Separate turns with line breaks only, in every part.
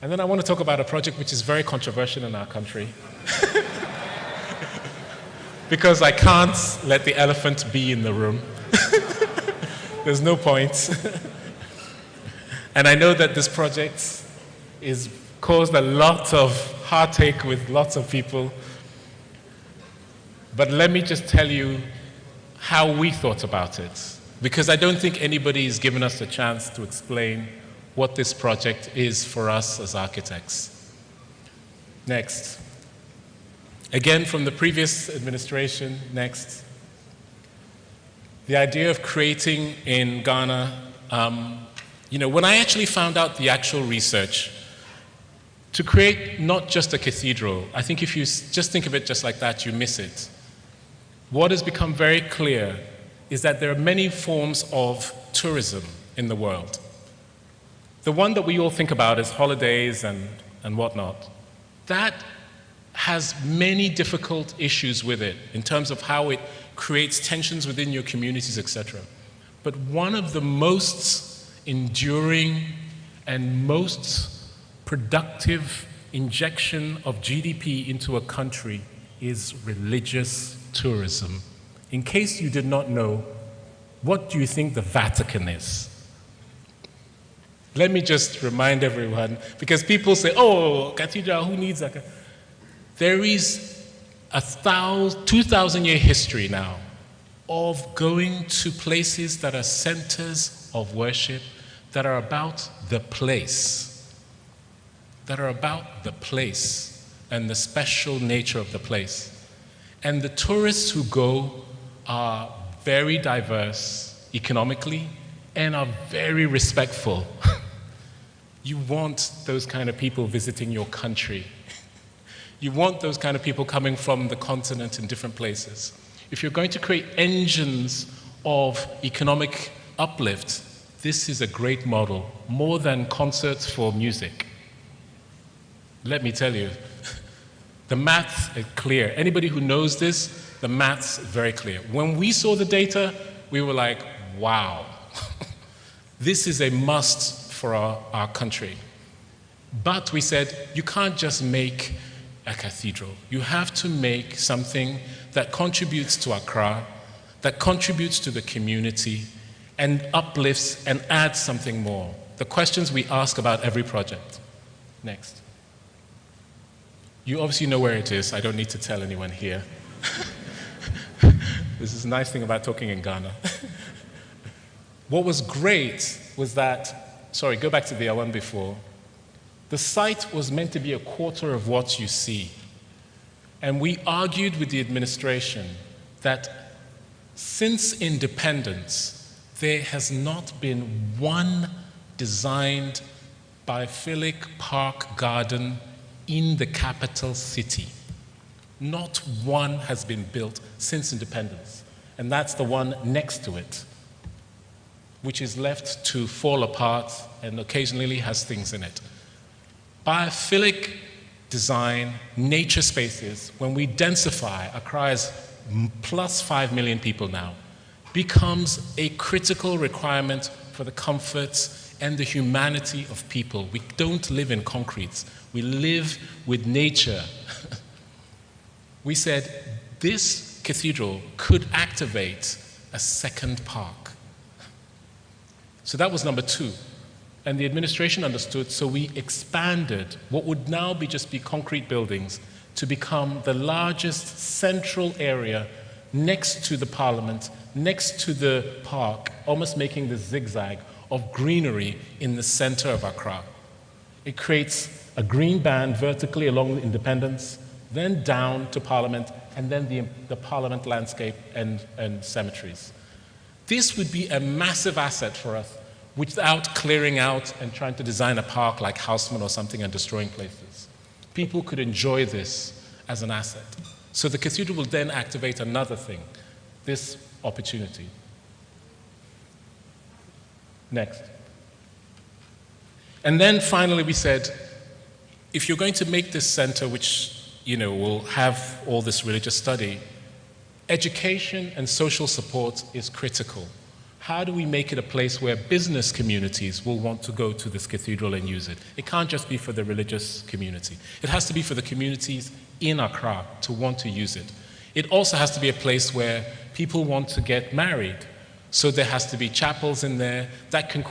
And then I want to talk about a project which is very controversial in our country. Because I can't let the elephant be in the room. There's no point. And I know that this project is caused a lot of heartache with lots of people. But let me just tell you how we thought about it, because I don't think anybody has given us a chance to explain what this project is for us as architects. Next. Again, from the previous administration, next. The idea of creating in Ghana, when I actually found out the actual research, to create not just a cathedral, I think if you just think of it just like that, you miss it. What has become very clear is that there are many forms of tourism in the world. The one that we all think about is holidays and whatnot. That has many difficult issues with it in terms of how it creates tensions within your communities, etc. But one of the most enduring and most productive injection of GDP into a country is religious tourism. In case you did not know, what do you think the Vatican is? Let me just remind everyone, because people say, oh, Cathedral, who needs that? There is a 2,000-year history now of going to places that are centers of worship, that are about the place, and the special nature of the place. And the tourists who go are very diverse economically and are very respectful. You want those kind of people visiting your country. You want those kind of people coming from the continent in different places. If you're going to create engines of economic uplift, this is a great model, more than concerts for music. Let me tell you, the maths is clear. Anybody who knows this, the maths is very clear. When we saw the data, we were like, wow, this is a must for our country. But we said, you can't just make a cathedral. You have to make something that contributes to Accra, that contributes to the community, and uplifts and adds something more. The questions we ask about every project. Next. You obviously know where it is. I don't need to tell anyone here. This is a nice thing about talking in Ghana. What was great was that, sorry, go back to the one before. The site was meant to be a quarter of what you see. And we argued with the administration that since independence, there has not been one designed biophilic park garden in the capital city. Not one has been built since independence. And that's the one next to it, which is left to fall apart and occasionally has things in it. Biophilic design, nature spaces, when we densify, Accra is plus 5 million people now, becomes a critical requirement for the comforts and the humanity of people. We don't live in concrete. We live with nature. We said this cathedral could activate a second park. So that was number 2. And the administration understood, so we expanded what would now just be concrete buildings to become the largest central area next to the parliament, next to the park, almost making the zigzag of greenery in the center of Accra. It creates a green band vertically along Independence, then down to Parliament, and then the Parliament landscape and cemeteries. This would be a massive asset for us without clearing out and trying to design a park like Houseman or something and destroying places. People could enjoy this as an asset. So the cathedral will then activate another thing, this opportunity. Next. And then finally we said, if you're going to make this center, which will have all this religious study, education and social support is critical. How do we make it a place where business communities will want to go to this cathedral and use it? It can't just be for the religious community. It has to be for the communities in Accra to want to use it. It also has to be a place where people want to get married. So there has to be chapels in there that can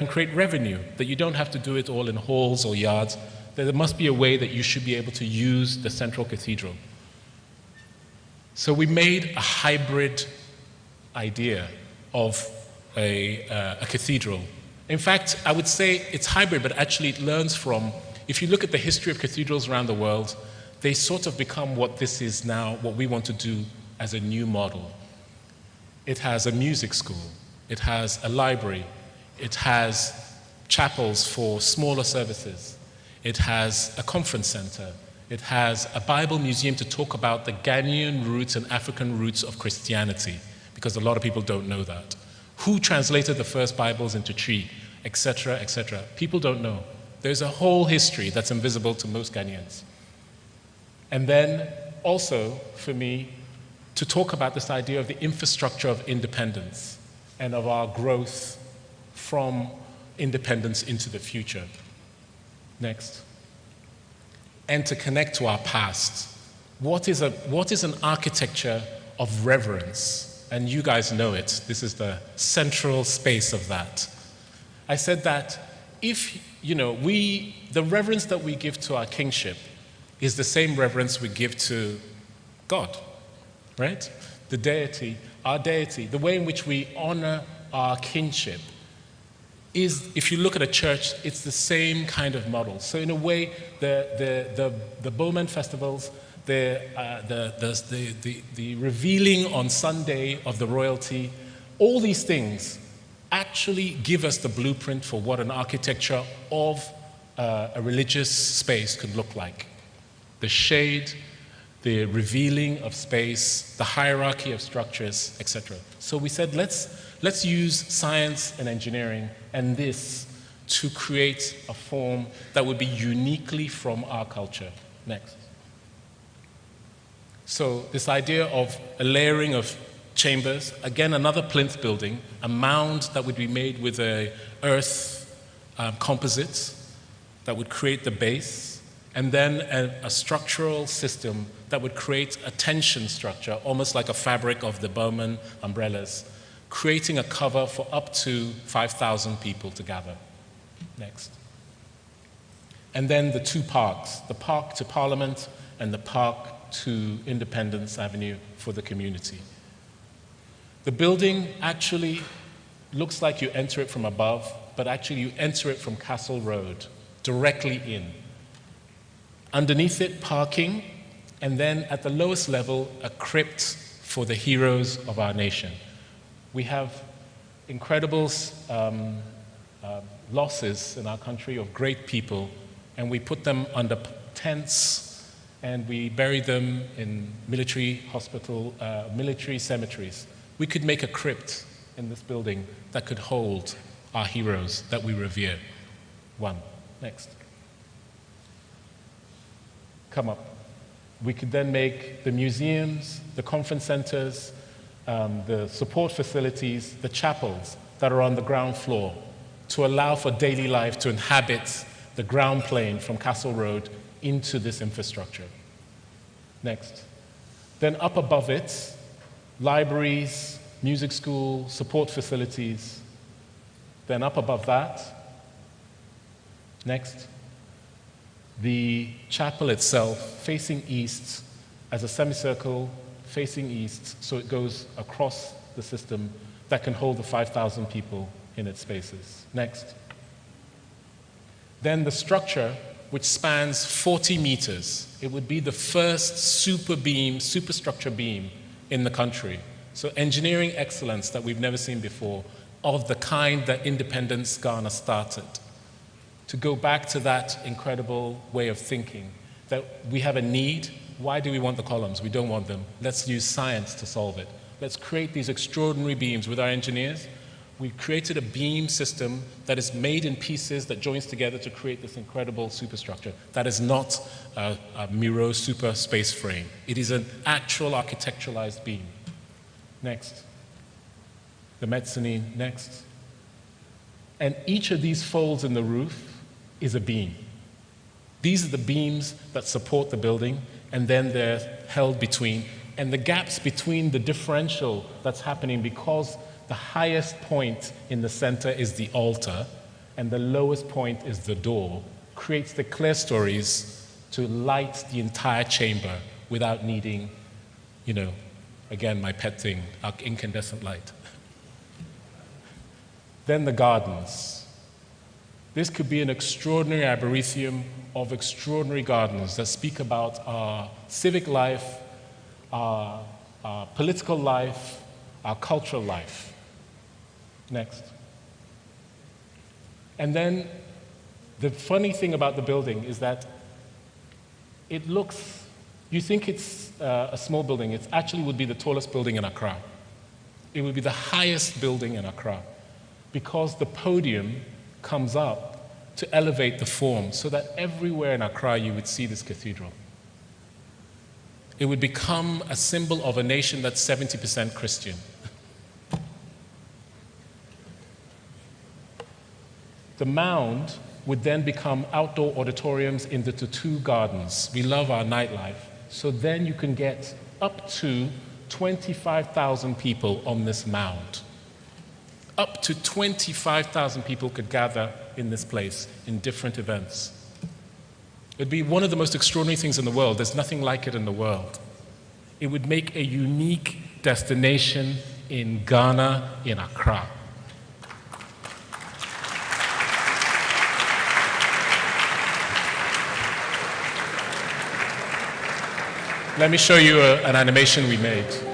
create revenue, that you don't have to do it all in halls or yards. There must be a way that you should be able to use the central cathedral. So we made a hybrid idea of a cathedral. In fact, I would say it's hybrid, but actually it learns from, if you look at the history of cathedrals around the world, they sort of become what this is now, what we want to do as a new model. It has a music school, it has a library, it has chapels for smaller services, it has a conference center, it has a Bible museum to talk about the Ghanaian roots and African roots of Christianity, because a lot of people don't know that. Who translated the first Bibles into Twi, etc., etc. People don't know. There's a whole history that's invisible to most Ghanaians. And then also, for me, to talk about this idea of the infrastructure of independence and of our growth from independence into the future. Next. And to connect to our past. What is an architecture of reverence? And you guys know it. This is the central space of that. I said that if, the reverence that we give to our kingship is the same reverence we give to God, right? The deity, our deity, the way in which we honor our kingship is, if you look at a church, it's the same kind of model. So in a way, the Bowman festivals, the revealing on Sunday of the royalty, all these things actually give us the blueprint for what an architecture of a religious space could look like. The shade, the revealing of space, the hierarchy of structures, etc. So we said, let's use science and engineering and this to create a form that would be uniquely from our culture. Next. So this idea of a layering of chambers, again, another plinth building, a mound that would be made with a earth composite that would create the base, and then a structural system that would create a tension structure, almost like a fabric of the Bowman umbrellas, creating a cover for up to 5,000 people to gather. Next. And then the two parks, the park to Parliament and the park to Independence Avenue for the community. The building actually looks like you enter it from above, but actually you enter it from Castle Road, directly in. Underneath it, parking, and then at the lowest level, a crypt for the heroes of our nation. We have incredible losses in our country of great people, and we put them under tents, and we bury them in military cemeteries. We could make a crypt in this building that could hold our heroes that we revere. One. Next. Come up. We could then make the museums, the conference centers, the support facilities, the chapels that are on the ground floor to allow for daily life to inhabit the ground plane from Castle Road into this infrastructure. Next. Then up above it, libraries, music school, support facilities. Then up above that, next, the chapel itself facing east as a semicircle facing east, so it goes across the system that can hold the 5,000 people in its spaces. Next. Then the structure, which spans 40 meters. It would be the first superstructure beam in the country. So engineering excellence that we've never seen before, of the kind that Independence Ghana started. To go back to that incredible way of thinking, that we have a need. Why do we want the columns? We don't want them. Let's use science to solve it. Let's create these extraordinary beams with our engineers. We've created a beam system that is made in pieces that joins together to create this incredible superstructure. That is not a Miro super space frame. It is an actual architecturalized beam. Next. The mezzanine, next. And each of these folds in the roof is a beam. These are the beams that support the building, and then they're held between. And the gaps between the differential that's happening because the highest point in the center is the altar and the lowest point is the door creates the clerestories to light the entire chamber without needing, again, my pet thing, our incandescent light. Then the gardens. This could be an extraordinary arboretum of extraordinary gardens that speak about our civic life, our political life, our cultural life. Next. And then the funny thing about the building is that it looks, you think it's a small building, it actually would be the tallest building in Accra. It would be the highest building in Accra because the podium comes up to elevate the form so that everywhere in Accra you would see this cathedral. It would become a symbol of a nation that's 70% Christian. The mound would then become outdoor auditoriums in the Tutu Gardens. We love our nightlife. So then you can get up to 25,000 people on this mound. Up to 25,000 people could gather in this place in different events. It'd be one of the most extraordinary things in the world. There's nothing like it in the world. It would make a unique destination in Ghana, in Accra. Let me show you an animation we made.